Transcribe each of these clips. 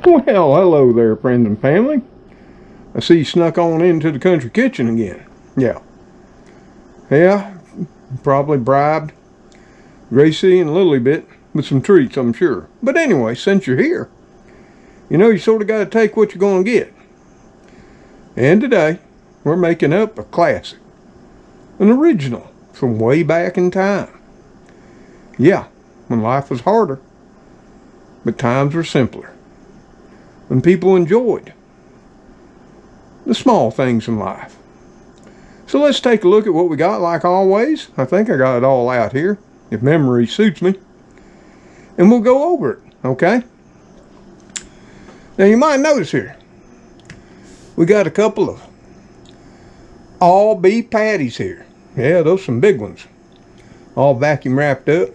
Well, hello there, friends and family. I see you snuck on into the country kitchen again. Yeah, probably bribed Gracie and Lily bit with some treats, I'm sure. But anyway, since you're here, you sort of got to take what you're going to get. And today, we're making up a classic, an original from way back in time. Yeah, when life was harder, but times were simpler. When people enjoyed the small things in life. So let's take a look at what we got like always. I think I got it all out here, if memory suits me. And we'll go over it, okay? Now you might notice here, we got a couple of all beef patties here. Yeah, those some big ones. All vacuum wrapped up.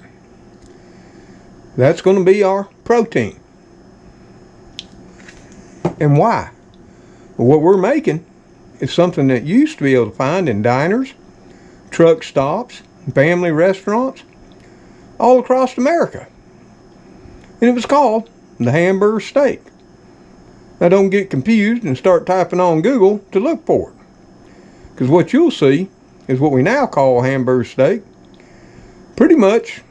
That's going to be our protein. And why? Well, what we're making is something that you used to be able to find in diners, truck stops, family restaurants, all across America. And it was called the Hamburger steak. Now don't get confused and start typing on Google to look for it. Because what you'll see is what we now call Hamburger steak pretty much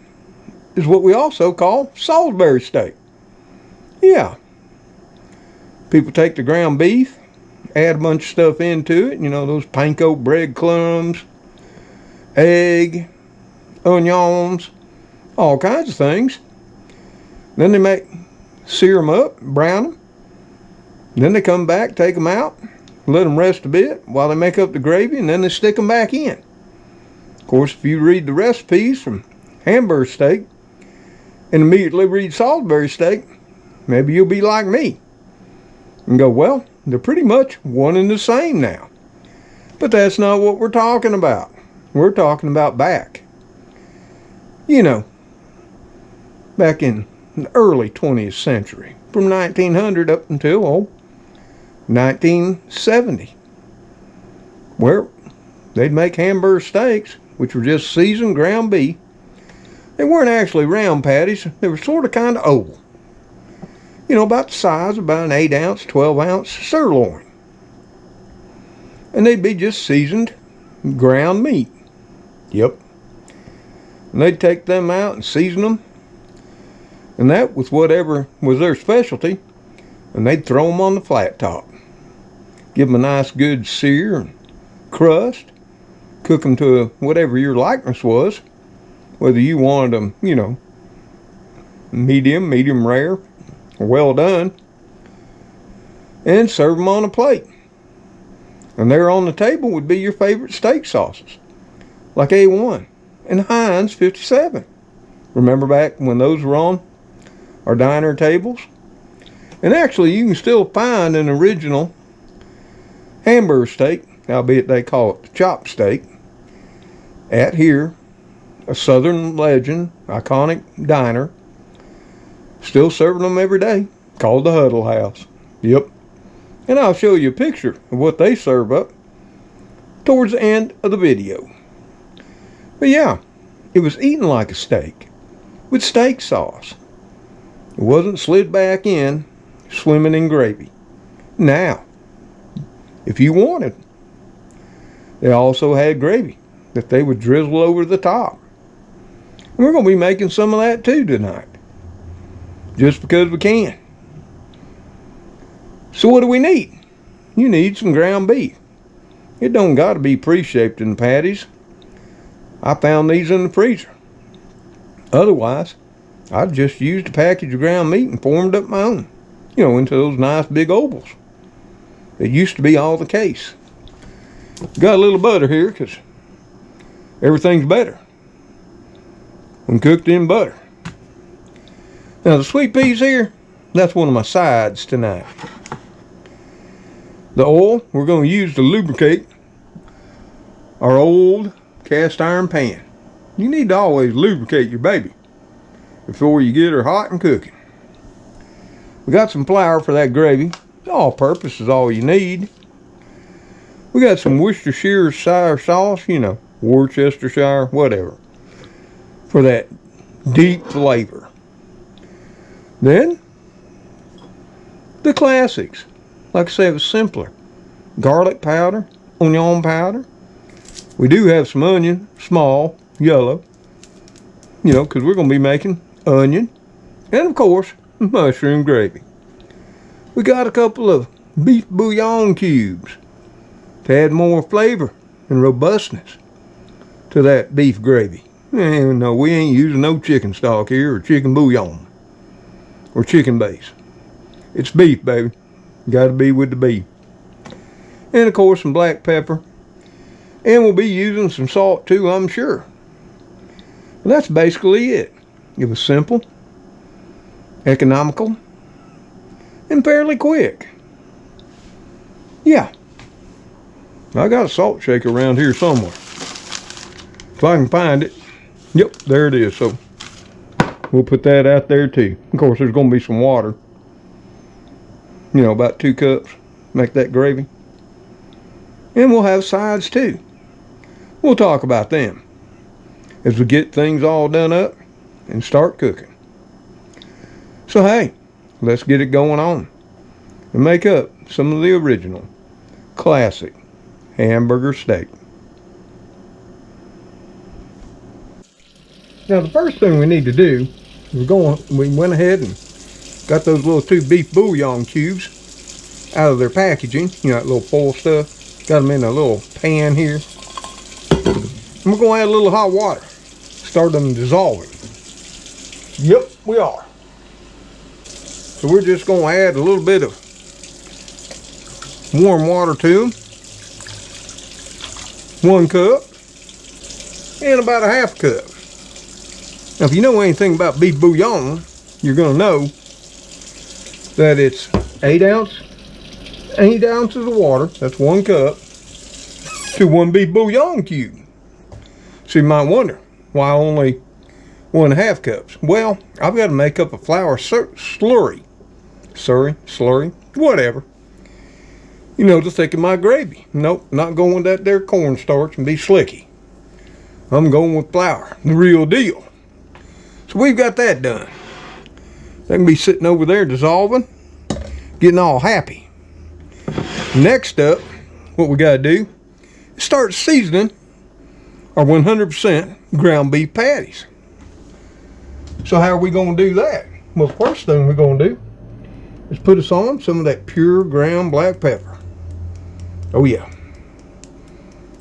is what we also call Salisbury steak. Yeah. People take the ground beef, add a bunch of stuff into it, those panko breadcrumbs, egg, onions, all kinds of things. Then they sear them up, brown them. Then they come back, take them out, let them rest a bit while they make up the gravy, and then they stick them back in. Of course, if you read the recipes from Hamburger steak and immediately read Salisbury steak, maybe you'll be like me and go, well, they're pretty much one and the same now. But that's not what we're talking about. We're talking about back back in the early 20th century, from 1900 up until 1970, where they'd make Hamburger steaks, which were just seasoned ground beef. They weren't actually round patties. They were sort of kind of oval. About the size of about an 8-ounce, 12-ounce sirloin. And they'd be just seasoned ground meat. Yep. And they'd take them out and season them. And that was whatever was their specialty. And they'd throw them on the flat top. Give them a nice good sear and crust. Cook them to whatever your likeness was. Whether you wanted them, medium rare, well done, and serve them on a plate. And there on the table would be your favorite steak sauces, like A1 and Heinz 57. Remember back when those were on our diner tables? And actually, you can still find an original Hamburger steak, albeit they call it the chop steak, at here, a Southern legend, iconic diner. Still serving them every day, called the Huddle House. Yep. And I'll show you a picture of what they serve up towards the end of the video. But yeah, it was eaten like a steak with steak sauce. It wasn't slid back in, swimming in gravy. Now, if you wanted, they also had gravy that they would drizzle over the top. And we're going to be making some of that too tonight. Just because we can. So what do we need? You need some ground beef. It don't got to be pre-shaped in the patties. I found these in the freezer. Otherwise, I'd just used a package of ground meat and formed up my own. Into those nice big ovals. It used to be all the case. Got a little butter here because everything's better when cooked in butter. Now the sweet peas here, that's one of my sides tonight. The oil we're going to use to lubricate our old cast iron pan. You need to always lubricate your baby before you get her hot and cooking. We got some flour for that gravy. All purpose is all you need. We got some Worcestershire sauce, Worcestershire, whatever, for that deep flavor. Then The classics. Like I say, it was simpler. Garlic powder, onion powder. We do have some onion, small, yellow. You know, because we're going to be making onion. And of course, mushroom gravy. We got a couple of beef bouillon cubes to add more flavor and robustness to that beef gravy. And no, we ain't using no chicken stock here or chicken bouillon or chicken base. It's beef, baby. Got to be with the beef. And of course, some black pepper. And we'll be using some salt too, I'm sure. But that's basically it. It was simple, economical, and fairly quick. Yeah. I got a salt shaker around here somewhere. If I can find it. Yep, there it is. So we'll put that out there too. Of course, there's going to be some water. You know, about 2 cups. Make that gravy. And we'll have sides too. We'll talk about them as we get things all done up and start cooking. So hey, let's get it going on and make up some of the original classic hamburger steak. Now the first thing we need to do, we went ahead and got those little 2 beef bouillon cubes out of their packaging, you know, that little foil stuff. Got them in a little pan here. And we're going to add a little hot water. Start them dissolving. Yep, we are. So we're just going to add a little bit of warm water to them. 1 cup. And about a ½ cup. Now if you know anything about beef bouillon, you're going to know that it's 8 ounces of water, that's 1 cup, to 1 beef bouillon cube. So you might wonder, why only 1½ cups? Well, I've got to make up a flour slurry, whatever. You know, to thicken my gravy. Nope, not going with that there cornstarch and be slicky. I'm going with flour, the real deal. So we've got that done. That can be sitting over there dissolving, getting all happy. Next up, what we got to do is start seasoning our 100% ground beef patties. So how are we going to do that? Well, the first thing we're going to do is put us on some of that pure ground black pepper. Oh yeah.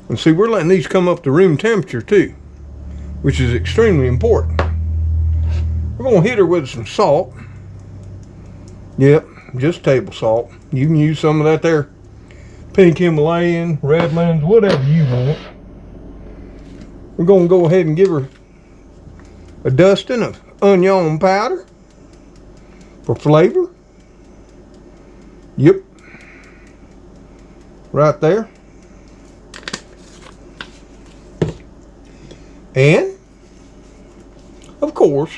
And see, we're letting these come up to room temperature too, which is extremely important. We're going to hit her with some salt. Yep, just table salt. You can use some of that there pink Himalayan, Redlands, whatever you want. We're going to go ahead and give her a dusting of onion powder for flavor. Yep. Right there. And, of course,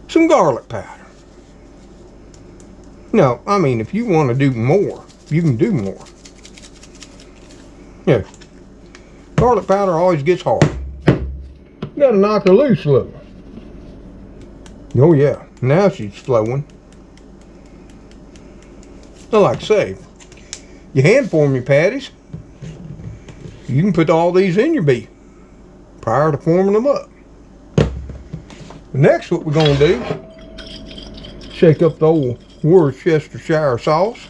some garlic powder. Now, I mean, if you want to do more, you can do more. Yeah. Garlic powder always gets hard. You gotta knock her loose a little. Oh yeah, now she's flowing. So like I say, you hand form your patties. You can put all these in your beef prior to forming them up. Next, what we're gonna do, shake up the old Worcestershire sauce.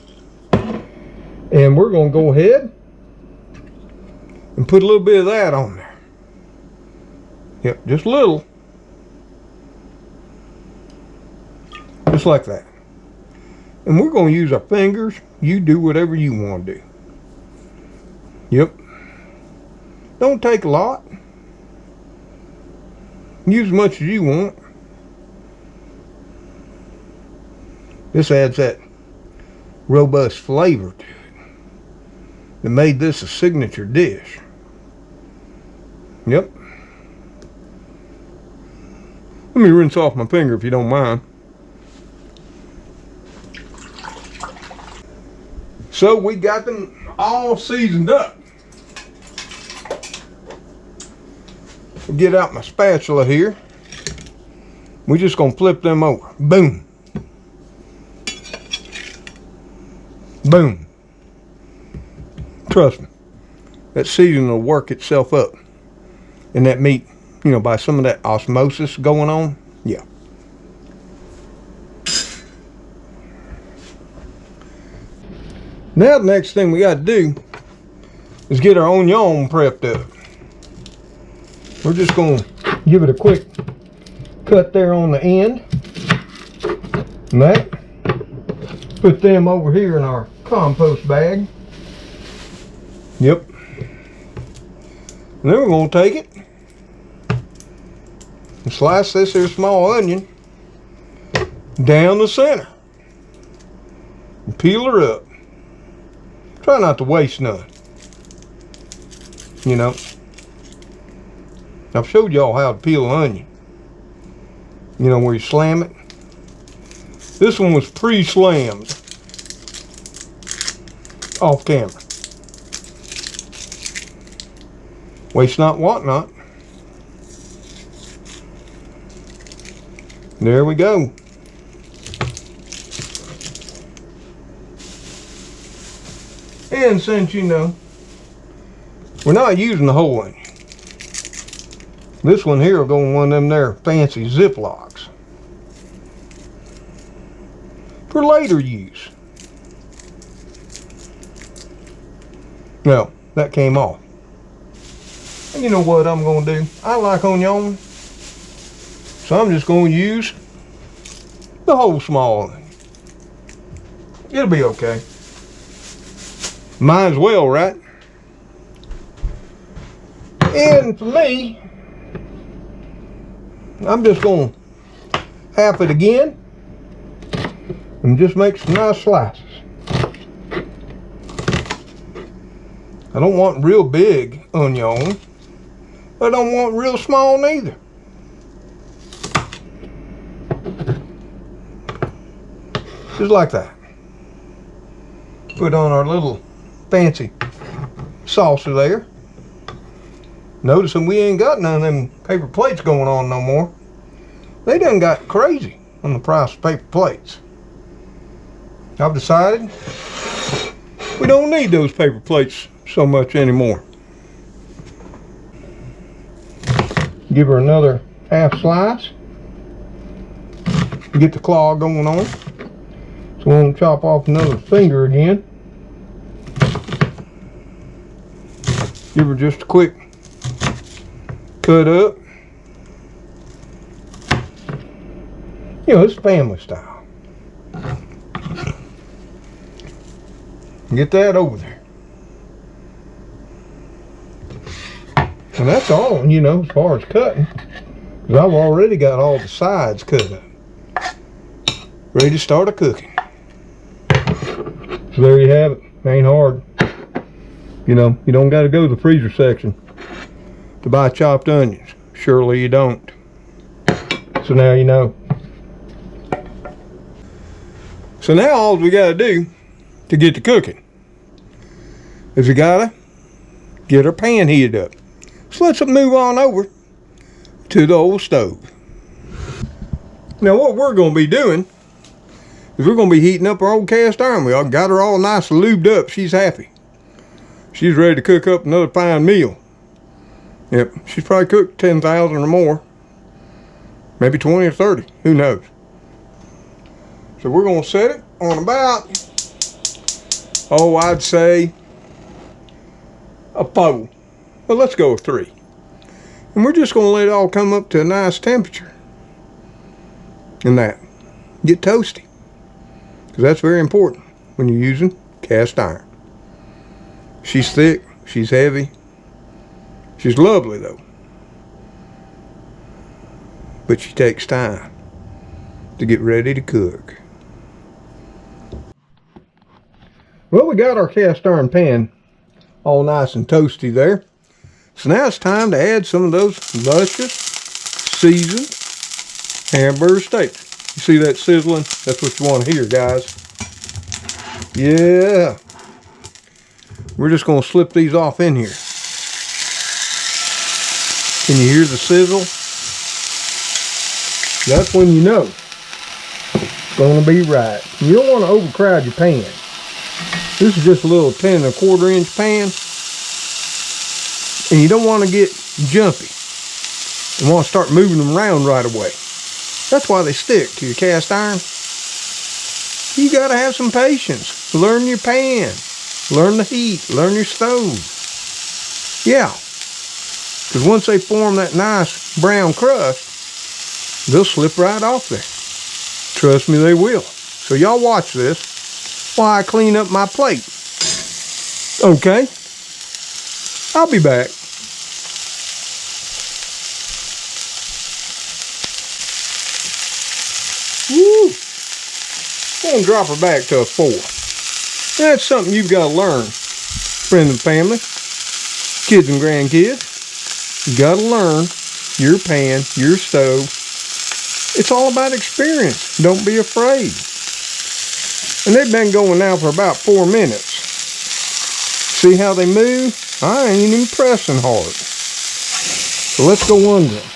And we're gonna go ahead and put a little bit of that on there. Yep, just a little. Just like that. And we're going to use our fingers. You do whatever you want to do. Yep. Don't take a lot. Use as much as you want. This adds that robust flavor to it that made this a signature dish. Yep. Let me rinse off my finger if you don't mind. So we got them all seasoned up. I'll get out my spatula here. We're just gonna flip them over. Boom. Boom. Trust me, that seasoning will work itself up in that meat, you know, by some of that osmosis going on. Yeah. Now the next thing we got to do is get our onion prepped up. We're just going to give it a quick cut there on the end. And that. Put them over here in our compost bag. Yep. And then we're going to take it and slice this here small onion down the center. And peel her up. Try not to waste none. You know. I've showed y'all how to peel an onion. You know, where you slam it. This one was pre-slammed off camera. Waste not, want not. There we go. And since you know, we're not using the whole onion. This one here will go in one of them there fancy Ziplocs for later use. Well, that came off. And you know what I'm going to do? I like onion, so I'm just going to use the whole small onion. It'll be okay. Might as well, right? And for me, I'm just going to half it again and just make some nice slices. I don't want real big onion, but I don't want real small neither. Just like that. Put on our little fancy saucer there. Noticing we ain't got none of them paper plates going on no more. They done got crazy on the price of paper plates. I've decided we don't need those paper plates so much anymore. Give her another half slice. Get the claw going on. So we're going to chop off another finger again. Give her just a quick cut up. You know, it's family style. Get that over there. And that's all, you know, as far as cutting. Because I've already got all the sides cut up. Ready to start a cooking. So there you have it. Ain't hard. You know, you don't got to go to the freezer section to buy chopped onions. Surely you don't. So now you know. So now all we got to do to get to cooking is we got to get our pan heated up. So let's move on over to the old stove. Now what we're going to be doing is we're going to be heating up our old cast iron. We all got her all nice lubed up. She's happy. She's ready to cook up another fine meal. Yep, she's probably cooked 10,000 or more. Maybe 20 or 30, who knows. So we're going to set it on about, oh, I'd say a 4. Well, let's go with 3. And we're just going to let it all come up to a nice temperature. And that. Get toasty. Because that's very important when you're using cast iron. She's thick. She's heavy. She's lovely, though. But she takes time to get ready to cook. Well, we got our cast iron pan all nice and toasty there. So now it's time to add some of those luscious, seasoned hamburger steaks. You see that sizzling? That's what you want to hear, guys. Yeah. We're just going to slip these off in here. Can you hear the sizzle? That's when you know it's going to be right. You don't want to overcrowd your pan. This is just a little 10 1/4 inch pan. And you don't want to get jumpy. You want to start moving them around right away. That's why they stick to your cast iron. You got to have some patience. Learn your pan. Learn the heat. Learn your stove. Yeah. Because once they form that nice brown crust, they'll slip right off there. Trust me, they will. So y'all watch this while I clean up my plate. Okay? I'll be back. Woo! I'm going to drop her back to a 4. That's something you've got to learn, friends and family, kids and grandkids. You got to learn your pan, your stove. It's all about experience. Don't be afraid. And they've been going now for about 4 minutes. See how they move? I ain't even pressing hard. So let's go under them.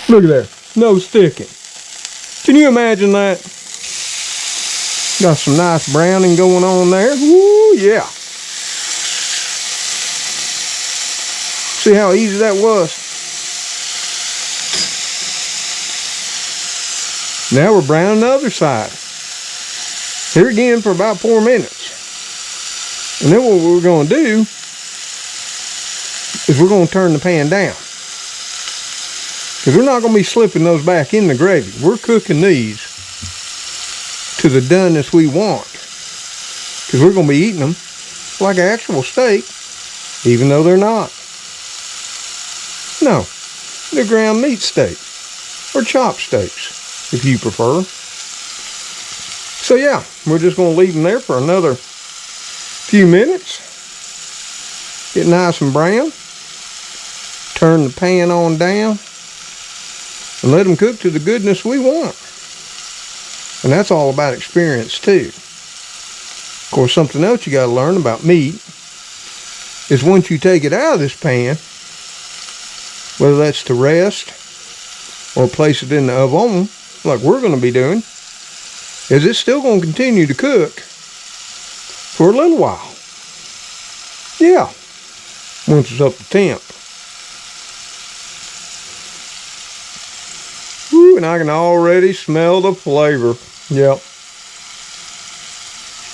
Look at there. No sticking. Can you imagine that? Got some nice browning going on there. Woo, yeah. See how easy that was? Now we're browning the other side. Here again for about 4 minutes. And then what we're going to do is we're going to turn the pan down. Because we're not going to be slipping those back in the gravy. We're cooking these to the doneness we want. Because we're going to be eating them like an actual steak, even though they're not. No, they're ground meat steak or chop steaks, if you prefer. So yeah, we're just going to leave them there for another few minutes. Get nice and brown. Turn the pan on down. And let them cook to the goodness we want. And that's all about experience too. Of course, something else you got to learn about meat is once you take it out of this pan, whether that's to rest or place it in the oven like we're going to be doing, is it's still going to continue to cook for a little while. Yeah, once it's up to temp. Woo, and I can already smell the flavor. Yep.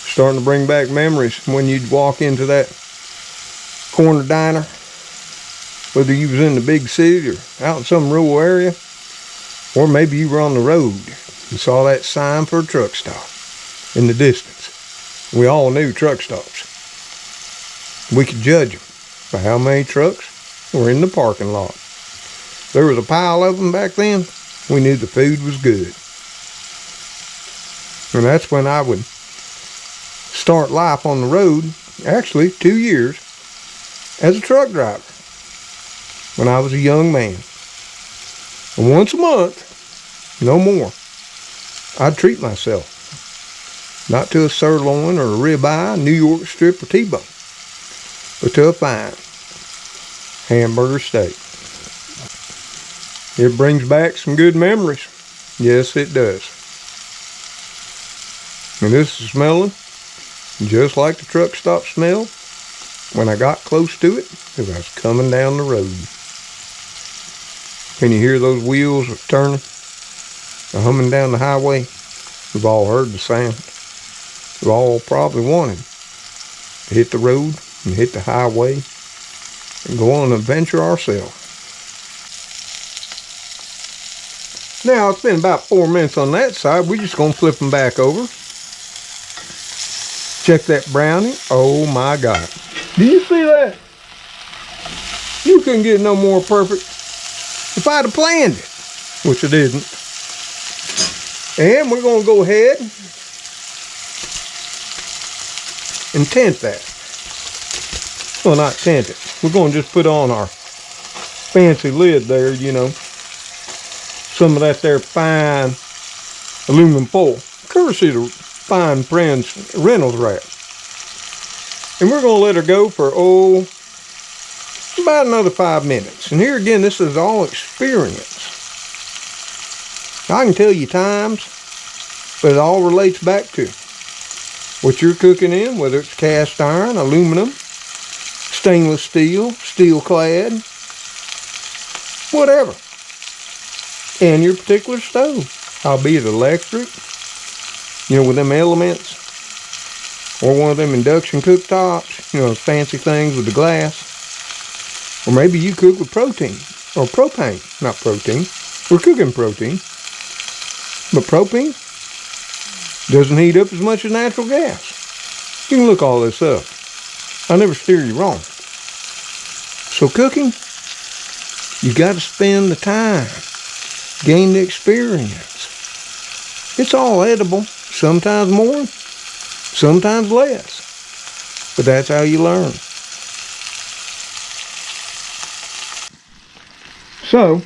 Starting to bring back memories when you'd walk into that corner diner, whether you was in the big city or out in some rural area, or maybe you were on the road and saw that sign for a truck stop in the distance. We all knew truck stops. We could judge them by how many trucks were in the parking lot. There was a pile of them back then. We knew the food was good. And that's when I would start life on the road, actually 2 years, as a truck driver, when I was a young man. And once a month, no more, I'd treat myself. Not to a sirloin or a ribeye, New York strip or T-bone, but to a fine Hamburger steak. It brings back some good memories. Yes, it does. And this is smelling just like the truck stop smelled when I got close to it as I was coming down the road. Can you hear those wheels turning, humming down the highway? We've all heard the sound. We've all probably wanted to hit the road and hit the highway and go on an adventure ourselves. Now, it's been about 4 minutes on that side. We're just going to flip them back over. Check that brownie. Oh my God. Do you see that? You couldn't get no more perfect if I'd have planned it, which I didn't. And we're going to go ahead and tint that. Well, not tint it. We're going to just put on our fancy lid there, you know. Some of that there fine aluminum foil, courtesy of the fine Friends Reynolds wrap. And we're going to let her go for, about another 5 minutes. And here again, this is all experience. I can tell you times, but it all relates back to what you're cooking in, whether it's cast iron, aluminum, stainless steel, steel clad, whatever. And your particular stove, albeit electric, with them elements, or one of them induction cooktops, fancy things with the glass. Or maybe you cook with protein, or propane, not protein. We're cooking protein. But propane doesn't heat up as much as natural gas. You can look all this up. I'll never steer you wrong. So cooking, you got to spend the time, gain the experience. It's all edible, sometimes more, sometimes less. But that's how you learn. So,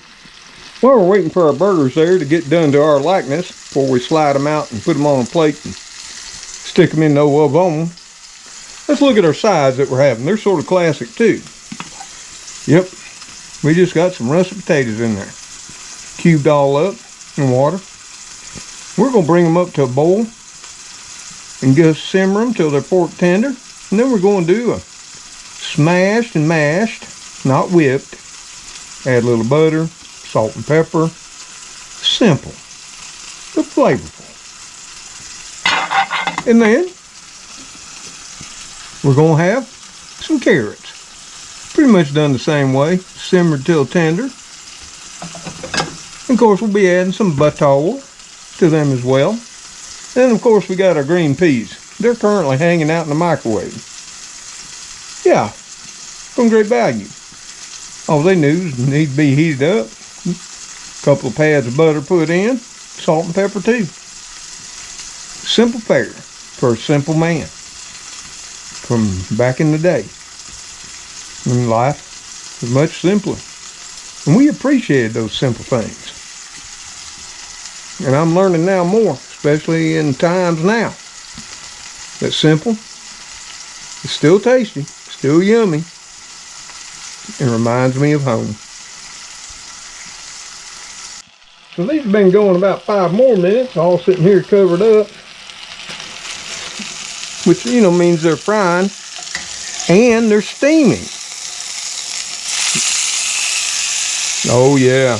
while we're waiting for our burgers there to get done to our likeness, before we slide them out and put them on a plate and stick them in the oven, let's look at our sides that we're having. They're sort of classic too. Yep, we just got some russet potatoes in there, cubed all up in water. We're going to bring them up to a boil and just simmer them till they're pork tender. And then we're going to do a smashed and mashed, not whipped. Add a little butter, salt and pepper. Simple, but flavorful. And then we're going to have some carrots. Pretty much done the same way, simmered till tender. And of course, we'll be adding some butter to them as well. And of course, we got our green peas. They're currently hanging out in the microwave. Yeah, from great value. All they need to be heated up. A couple of pads of butter put in, salt and pepper too. Simple fare for a simple man from back in the day when life was much simpler. And we appreciated those simple things. And I'm learning now more, especially in times now, that simple is still tasty, still yummy, and reminds me of home. So these have been going about 5 more minutes, all sitting here covered up, which means they're frying and they're steaming. Oh yeah.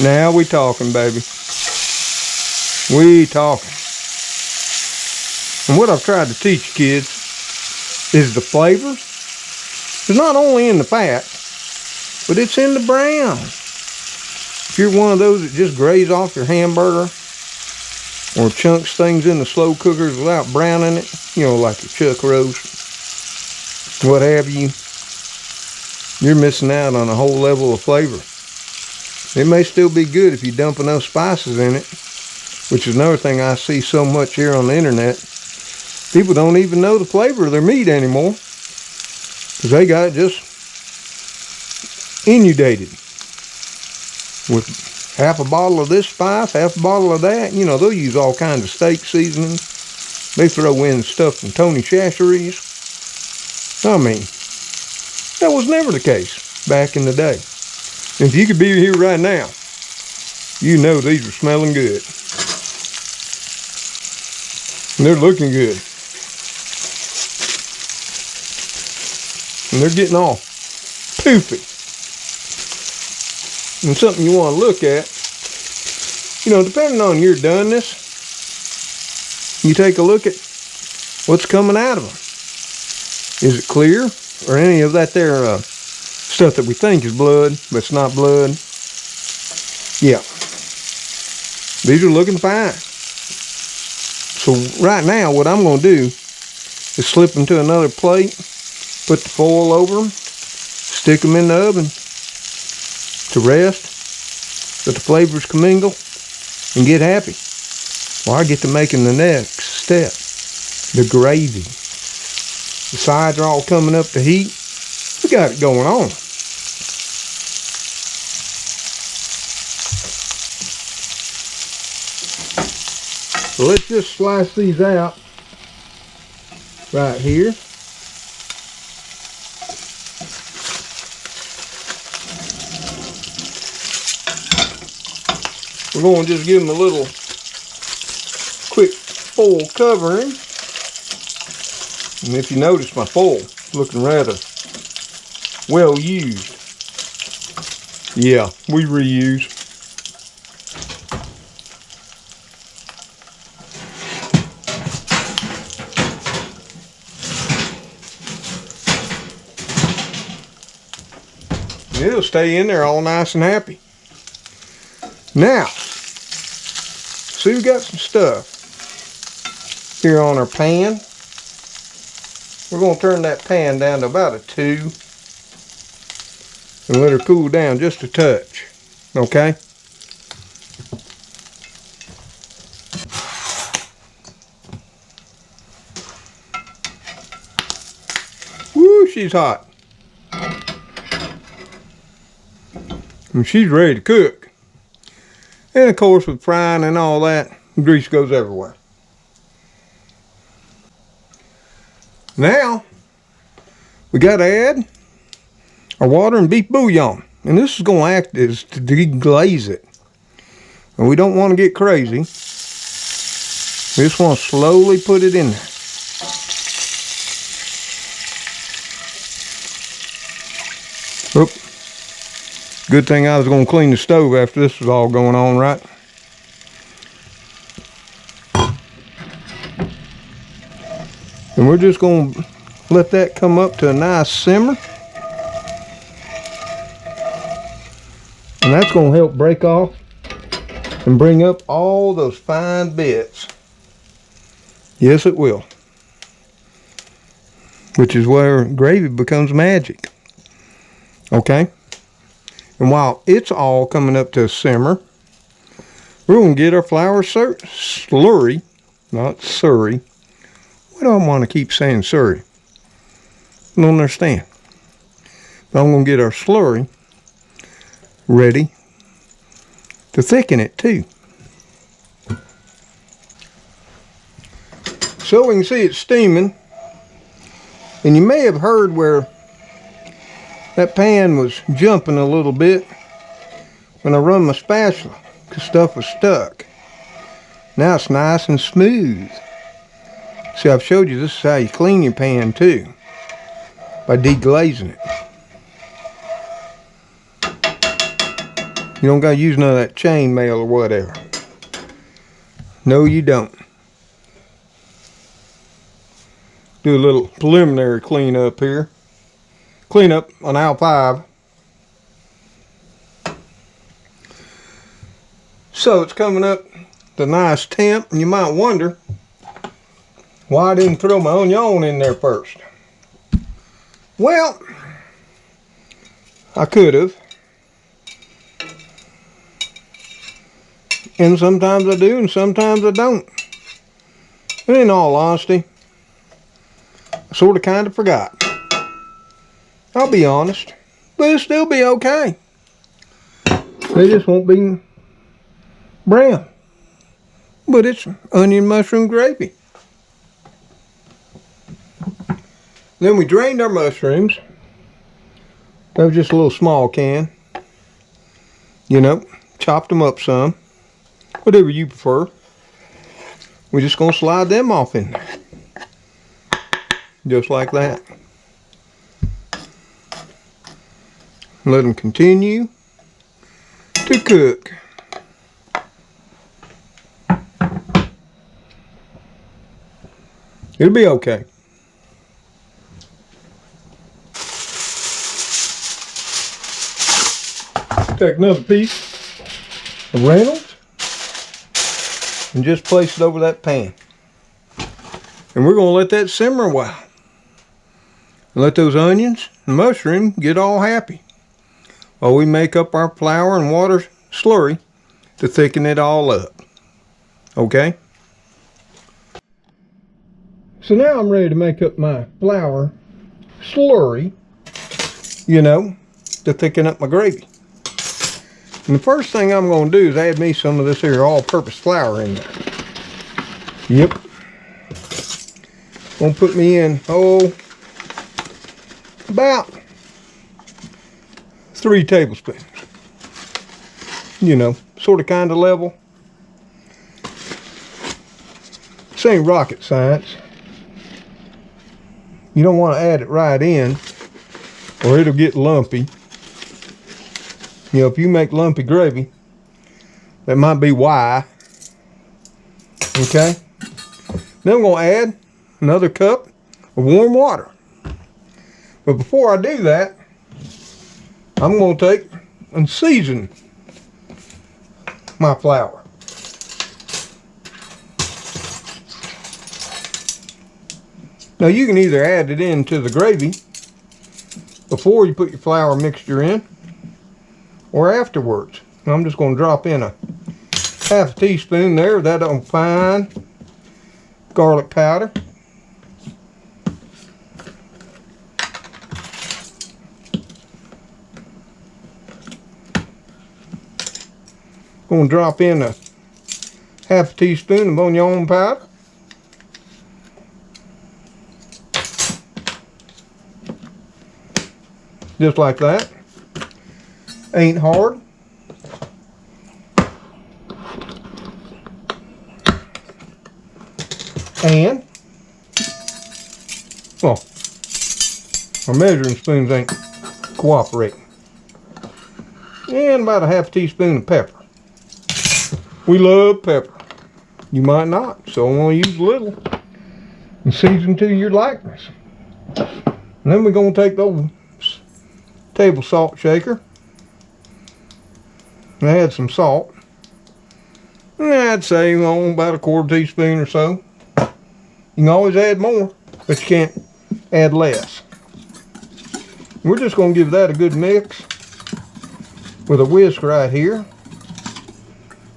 Now we talking, baby. We talking. And what I've tried to teach you kids is the flavors. It's not only in the fat, but it's in the brown. If you're one of those that just graze off your hamburger or chunks things in the slow cookers without browning it, like your chuck roast, what have you, you're missing out on a whole level of flavor. It may still be good if you dump enough spices in it, which is another thing I see so much here on the internet. People don't even know the flavor of their meat anymore because they got it just inundated with half a bottle of this spice, half a bottle of that. They'll use all kinds of steak seasonings. They throw in stuff from Tony Chachere's. I mean, that was never the case back in the day. And if you could be here right now, these are smelling good. And they're looking good. And they're getting all poofy. And something you want to look at, depending on your doneness, you take a look at what's coming out of them. Is it clear? Or any of that there stuff that we think is blood, but it's not blood? Yeah. These are looking fine. So right now, what I'm going to do is slip them to another plate, put the foil over them, stick them in the oven to rest, let the flavors commingle, and get happy. Well, I get to making the next step, the gravy. The sides are all coming up to heat. We got it going on. So let's just slice these out right here. We're going to just give them a little quick foil covering. And if you notice, my foil looking rather well used. Yeah, we reuse. It'll stay in there all nice and happy. Now, see, we got some stuff here on our pan. We're going to turn that pan down to about a 2 and let her cool down just a touch. Okay? Woo, she's hot. And she's ready to cook. And of course, with frying and all that, grease goes everywhere. Now, we got to add our water and beef bouillon. And this is going to act as to deglaze it. And we don't want to get crazy. We just want to slowly put it in there. Oop. Good thing I was going to clean the stove after this was all going on, right? And we're just going to let that come up to a nice simmer. And that's going to help break off and bring up all those fine bits. Yes, it will. Which is where gravy becomes magic. Okay? And while it's all coming up to a simmer, we're going to get our flour slurry, not surry. Why do I want to keep saying surry? I don't understand. But I'm going to get our slurry ready to thicken it too. So we can see it steaming. And you may have heard where that pan was jumping a little bit when I run my spatula because stuff was stuck. Now it's nice and smooth. See, I've showed you this is how you clean your pan too, by deglazing it. You don't got to use none of that chain mail or whatever. No, you don't. Do a little preliminary cleanup here. Clean up on aisle 5. So it's coming up to nice temp, and you might wonder why I didn't throw my onion in there first. Well, I could have. And sometimes I do, and sometimes I don't. And in all honesty, I sort of kind of forgot. I'll be honest, but it'll still be okay. They just won't be brown. But it's onion mushroom gravy. Then we drained our mushrooms. That was just a little small can. You know, chopped them up some. Whatever you prefer. We're just going to slide them off in there. Just like that. Let them continue to cook. It'll be okay. Take another piece of Reynolds and just place it over that pan. And we're going to let that simmer a while. And let those onions and mushroom get all happy while we make up our flour and water slurry to thicken it all up. Okay? So now I'm ready to make up my flour slurry, you know, to thicken up my gravy. And the first thing I'm going to do is add me some of this here all-purpose flour in there. Yep. Gonna put me in, about 3 tablespoons. You know, sort of kind of level. This ain't rocket science. You don't want to add it right in or it'll get lumpy. You know, if you make lumpy gravy, that might be why. Okay? Then I'm going to add another cup of warm water. But before I do that, I'm going to take and season my flour. Now you can either add it into the gravy before you put your flour mixture in or afterwards. I'm just going to drop in a half a teaspoon there of that on fine garlic powder. Going to drop in a half a teaspoon of bouillon powder. Just like that. Ain't hard. And, well, our measuring spoons ain't cooperating. And about a half a teaspoon of pepper. We love pepper. You might not, so I'm going to use a little and season to your likeness. And then we're going to take the old table salt shaker and add some salt. And I'd say about a quarter teaspoon or so. You can always add more, but you can't add less. We're just going to give that a good mix with a whisk right here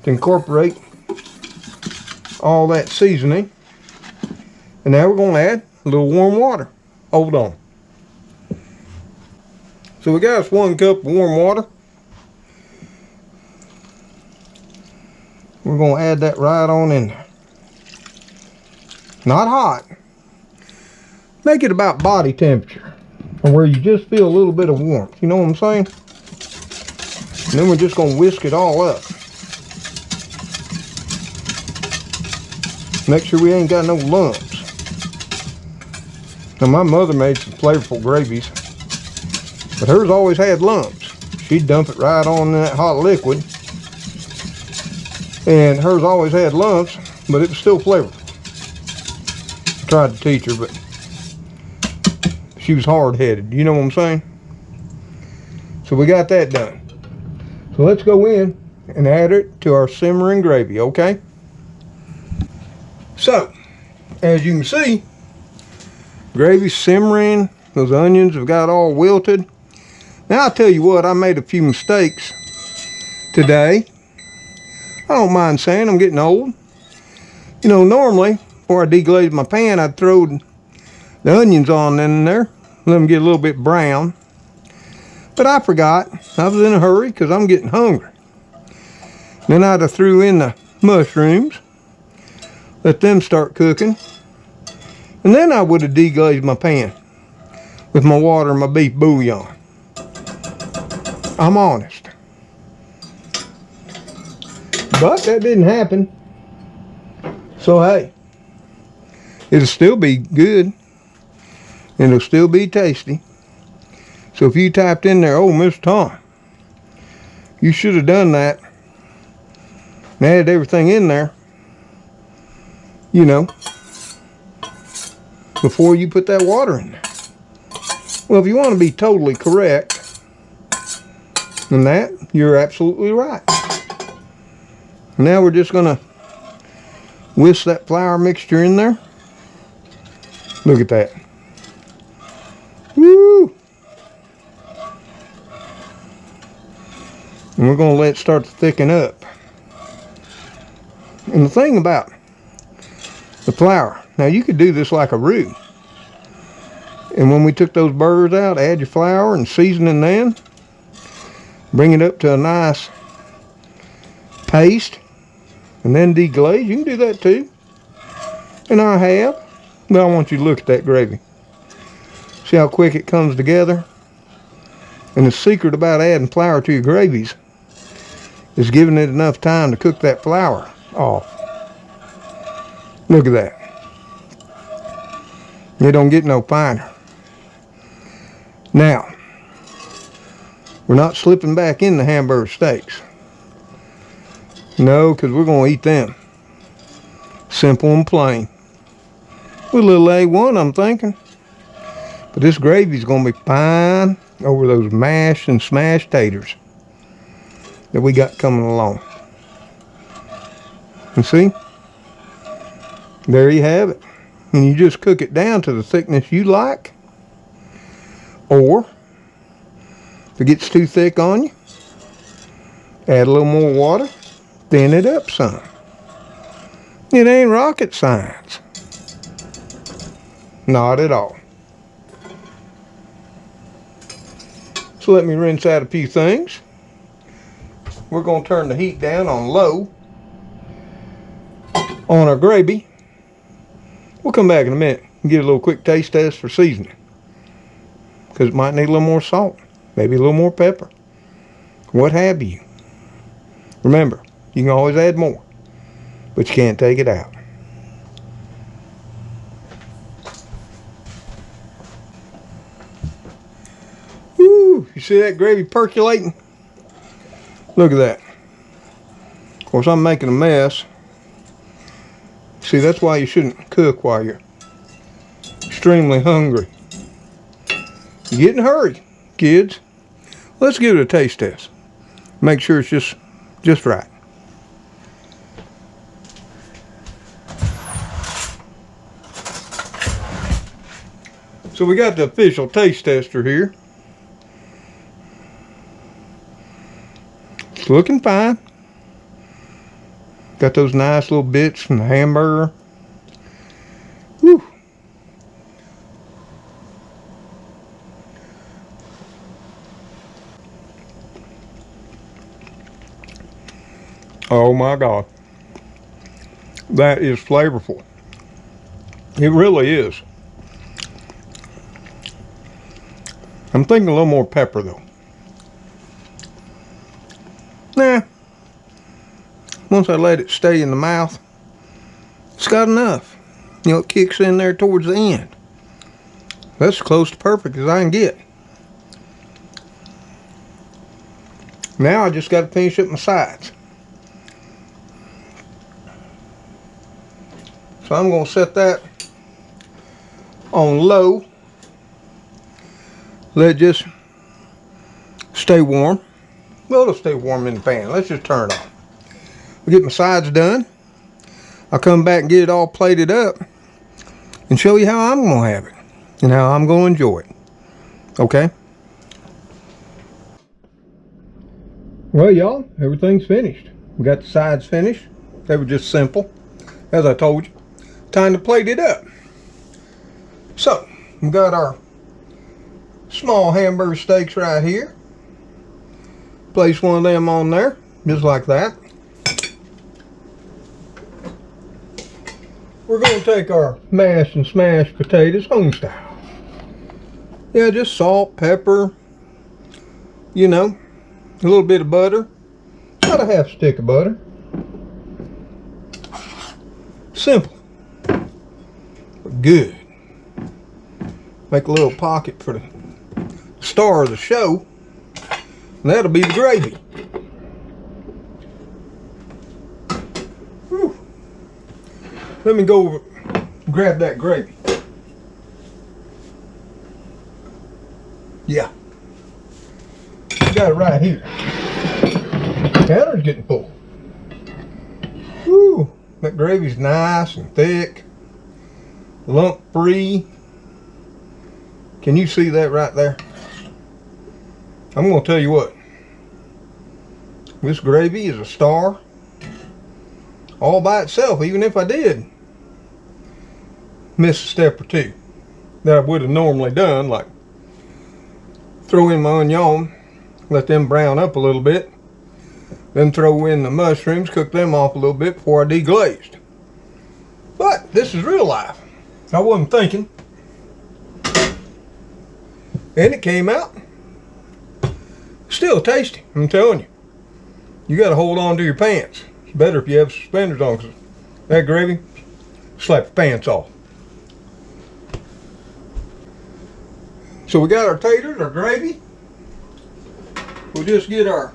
to incorporate all that seasoning. And now we're going to add a little warm water. Hold on. So we got us 1 cup of warm water. We're going to add that right on in there. Not hot. Make it about body temperature, or where you just feel a little bit of warmth. You know what I'm saying? And then we're just going to whisk it all up. Make sure we ain't got no lumps. Now my mother made some flavorful gravies, but hers always had lumps. She'd dump it right on that hot liquid, and hers always had lumps, but it was still flavorful. Tried to teach her, but she was hard-headed. You know what I'm saying? So we got that done. So let's go in and add it to our simmering gravy, okay? So, as you can see, gravy's simmering. Those onions have got all wilted. Now I'll tell you what, I made a few mistakes today. I don't mind saying I'm getting old. You know, normally, before I deglazed my pan, I'd throw the onions on in there, let them get a little bit brown. But I forgot. I was in a hurry because I'm getting hungry. Then I'd have threw in the mushrooms, let them start cooking, and then I would have deglazed my pan with my water and my beef bouillon. I'm honest. But that didn't happen. So hey, it'll still be good, and it'll still be tasty. So if you typed in there, "Oh, Mr. Tom, you should have done that and added everything in there, you know, before you put that water in there." Well, if you want to be totally correct in that, you're absolutely right. Now we're just going to whisk that flour mixture in there. Look at that. Woo! And we're going to let it start to thicken up. And the thing about the flour, now you could do this like a roux. And when we took those burgers out, add your flour and seasoning then. Bring it up to a nice paste. And then deglaze. You can do that too. And I have. But I want you to look at that gravy. See how quick it comes together? And the secret about adding flour to your gravies is giving it enough time to cook that flour off. Look at that. It don't get no finer. Now, we're not slipping back in the Hamburger steaks. No, because we're going to eat them. Simple and plain. With a little A1, I'm thinking. But this gravy's going to be fine over those mashed and smashed taters that we got coming along. And see? There you have it. And you just cook it down to the thickness you like. Or, if it gets too thick on you, add a little more water, thin it up some. It ain't rocket science. Not at all. So let me rinse out a few things. We're going to turn the heat down on low on our gravy. We'll come back in a minute and get a little quick taste test for seasoning. Because it might need a little more salt, maybe a little more pepper, what have you. Remember, you can always add more, but you can't take it out. Woo, you see that gravy percolating? Look at that. Of course, I'm making a mess. See, that's why you shouldn't cook while you're extremely hungry. You get in a hurry, kids. Let's give it a taste test. Make sure it's just right. So we got the official taste tester here. It's looking fine. Got those nice little bits from the hamburger. Whew. Oh my God. That is flavorful. It really is. I'm thinking a little more pepper though. Nah. Once I let it stay in the mouth, it's got enough. You know, it kicks in there towards the end. That's as close to perfect as I can get. Now I just got to finish up my sides. So I'm going to set that on low. Let it just stay warm. Well, it'll stay warm in the pan. Let's just turn it on. We'll get my sides done. I'll come back and get it all plated up and show you how I'm going to have it and how I'm going to enjoy it. Okay? Well, y'all, everything's finished. We got the sides finished. They were just simple, as I told you. Time to plate it up. So, we got our small hamburger steaks right here. Place one of them on there, just like that. We're going to take our mashed and smashed potatoes home style. Yeah, just salt, pepper, you know, a little bit of butter, about a half stick of butter. Simple, but good. Make a little pocket for the star of the show, and that'll be the gravy. Whew. Let me go over, grab that gravy. Yeah. Got it right here. Counter's getting full. Woo! That gravy's nice and thick, lump free. Can you see that right there? I'm going to tell you what. This gravy is a star all by itself, even if I did miss a step or two that I would have normally done, like throw in my onion, let them brown up a little bit, then throw in the mushrooms, cook them off a little bit before I deglazed. But this is real life. I wasn't thinking. And it came out still tasty, I'm telling you. You got to hold on to your pants. It's better if you have suspenders on, because that gravy slap your pants off. So we got our taters, our gravy. We'll just get our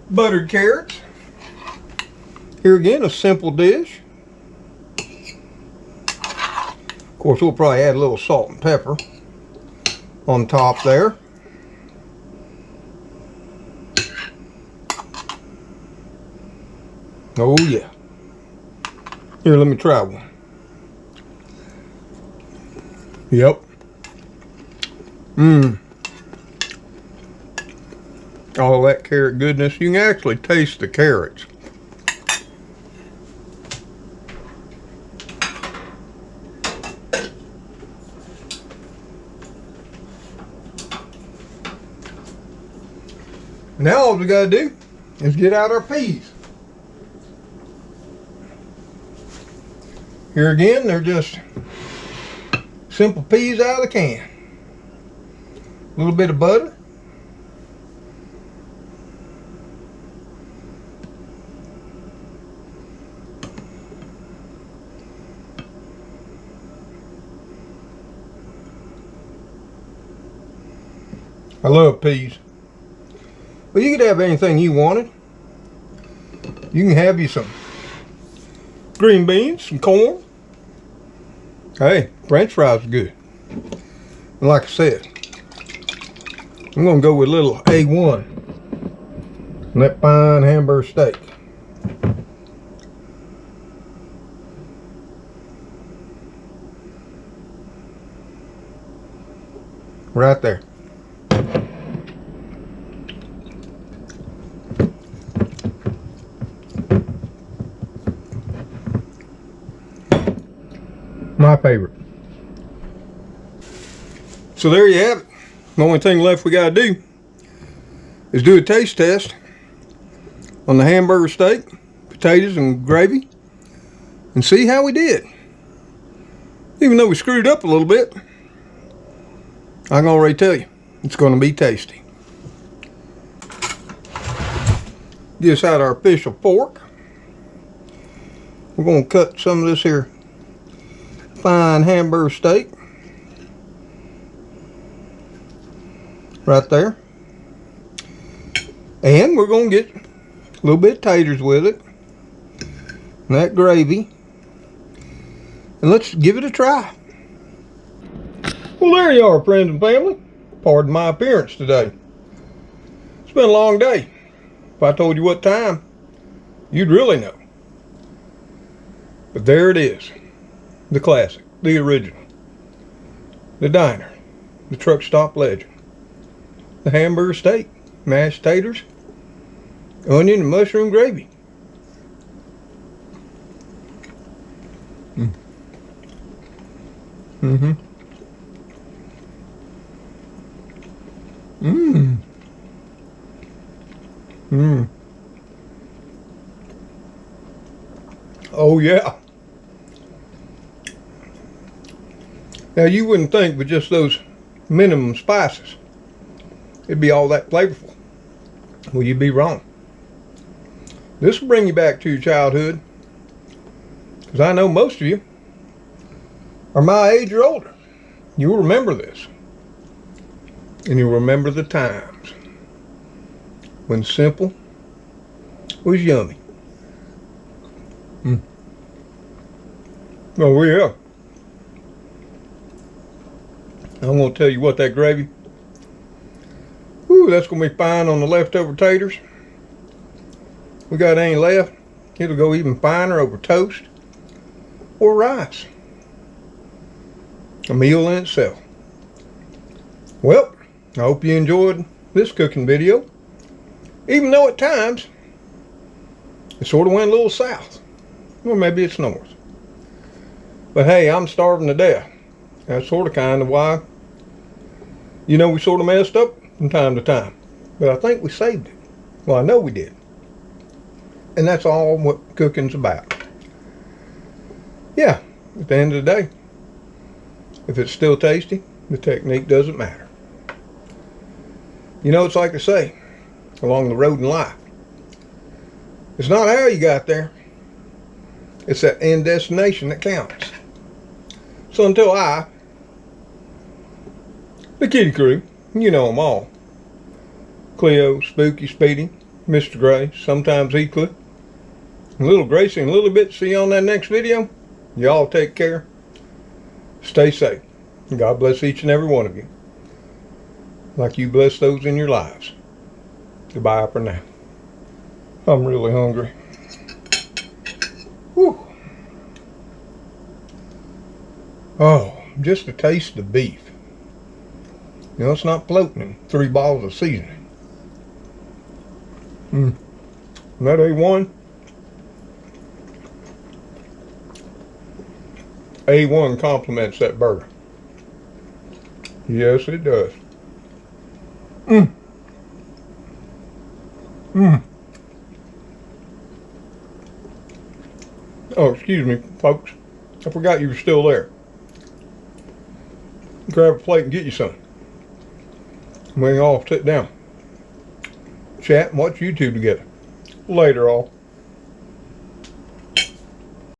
buttered carrots. Here again, a simple dish. Of course, we'll probably add a little salt and pepper on top there. Oh yeah. Here, let me try one. Yep. All that carrot goodness. You can actually taste the carrots. Now all we gotta do is get out our peas. Here again, they're just simple peas out of the can. A little bit of butter. I love peas. But you could have anything you wanted. You can have you some green beans, some corn. Hey, French fries are good. And like I said, I'm gonna go with a little A1 on that fine Hamburger steak. Right there. My favorite. So there you have it. The only thing left we gotta do is do a taste test on the hamburger steak, potatoes and gravy, and see how we did. Even though we screwed up a little bit, I can already tell you, it's gonna be tasty. Get us out our official fork. We're gonna cut some of this here fine hamburger steak right there, and we're gonna get a little bit of taters with it and that gravy, and let's give it a try. Well, there you are, friends and family. Pardon my appearance today. It's been a long day. If I told you what time, you'd really know. But there it is. The classic, the original, the diner, the truck stop legend, the hamburger steak, mashed taters, onion and mushroom gravy. Oh yeah. Now you wouldn't think with just those minimum spices it'd be all that flavorful. Well, you'd be wrong. This will bring you back to your childhood, because I know most of you are my age or older. You'll remember this, and you'll remember the times when simple was yummy. Oh yeah. I'm going to tell you what, that gravy, ooh, that's going to be fine on the leftover taters. We got any left, it'll go even finer over toast or rice. A meal in itself. Well, I hope you enjoyed this cooking video, even though at times it sort of went a little south, or maybe it's north. But hey, I'm starving to death. That's sort of kind of why, you know, we sort of messed up from time to time. But I think we saved it. Well, I know we did. And that's all what cooking's about. Yeah, at the end of the day, if it's still tasty, the technique doesn't matter. You know, it's like they say along the road in life. It's not how you got there, It's that end destination that counts. So until the kitty crew, you know them all. Cleo, Spooky, Speedy, Mr. Gray, sometimes Eclipse, and little Gracie and Little Bit. See you on that next video. Y'all take care. Stay safe. God bless each and every one of you, like you bless those in your lives. Goodbye for now. I'm really hungry. Whew. Oh, just a taste of beef. You know, it's not floating in 3 bottles of seasoning. And that A1. A1 complements that burger. Yes, it does. Oh, excuse me, folks. I forgot you were still there. Grab a plate and get you some. We can all sit down, chat, and watch YouTube together. Later, all.